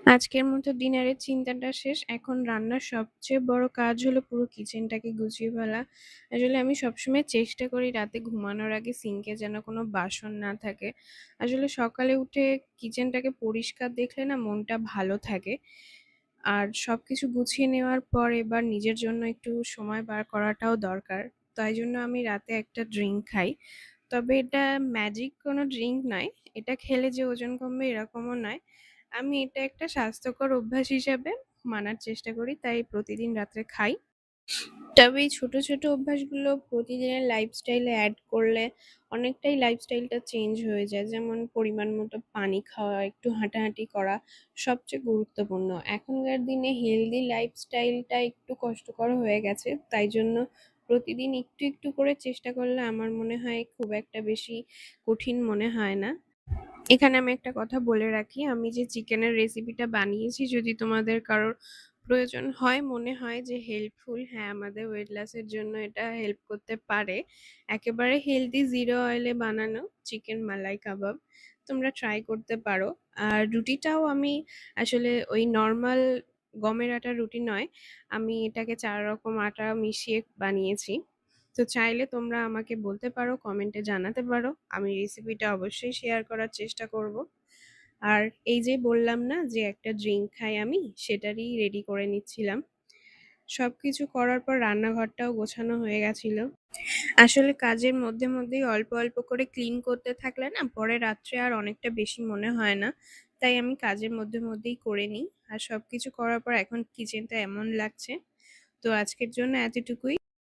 আজকের মতো ডিনারের চিন্তাটা শেষ। এখন রান্নার সবচেয়ে বড় কাজ হলো পুরো কিচেনটাকে গুছিয়ে ফেলা। আসলে আমি সবসময় চেষ্টা করি রাতে ঘুমানোর আগে সিঙ্কে যেন কোনো বাসন না থাকে। আসলে সকালে উঠে কিচেনটাকে পরিষ্কার দেখলে না মনটা ভালো থাকে। আর সবকিছু গুছিয়ে নেওয়ার পর এবার নিজের জন্য একটু সময় বার করাটাও দরকার। তাই জন্য আমি রাতে একটা ড্রিংক খাই। তবে এটা ম্যাজিক কোনো ড্রিংক নয়। এটা খেলে যে ওজন কমবে এরকমও নয়। আমি এটা একটা স্বাস্থ্যকর অভ্যাস হিসাবে মানার চেষ্টা করি, তাই প্রতিদিন রাত্রে খাই। তবে এই ছোট, ছোট অভ্যাসগুলো প্রতিদিনের লাইফস্টাইলে এড করলে অনেকটাই লাইফস্টাইলটা চেঞ্জ হয়ে যায়। যেমন পরিমাণ মতো পানি খাওয়া, একটু হাঁটাহাঁটি করা সবচেয়ে গুরুত্বপূর্ণ। এখনকার দিনে হেলদি লাইফস্টাইলটা একটু কষ্টকর হয়ে গেছে। তাই জন্য প্রতিদিন একটু, একটু করে চেষ্টা করলে আমার মনে হয় খুব একটা বেশি কঠিন মনে হয় না। এখানে আমি একটা কথা বলে রাখি, আমি যে চিকেনের রেসিপিটা বানিয়েছি যদি তোমাদের কারোর প্রয়োজন হয়, মনে হয় যে হেল্পফুল, হ্যাঁ, আমাদের ওয়েট লসের জন্য এটা হেল্প করতে পারে। একেবারে হেলদি জিরো অয়েলে বানানো চিকেন মালাই কাবাব তোমরা ট্রাই করতে পারো। আর রুটিটাও আমি আসলে ওই নর্মাল গমের আটার রুটি নয়, আমি এটাকে ৪ রকম আটা মিশিয়ে বানিয়েছি। তো চাইলে তোমরা আমাকে বলতে পারো, কমেন্টে জানাতে পারো। আমি রেসিপিটা অবশ্যই শেয়ার করার চেষ্টা করব। আর এই যে বললাম না যে একটা ড্রিঙ্ক খাই আমি, সেটারই রেডি করে নিচ্ছিলাম। সবকিছু করার পর রান্নাঘরটাও গোছানো হয়ে গেছিল। আসলে কাজের মধ্যে মধ্যেই অল্প অল্প করে ক্লিন করতে থাকলে না পরে রাত্রে আর অনেকটা বেশি মনে হয় না। তাই আমি কাজের মধ্যে মধ্যেই করে নিই। আর সবকিছু করার পর এখন কিচেনটা এমন লাগছে। তো আজকের জন্য এতটুকুই।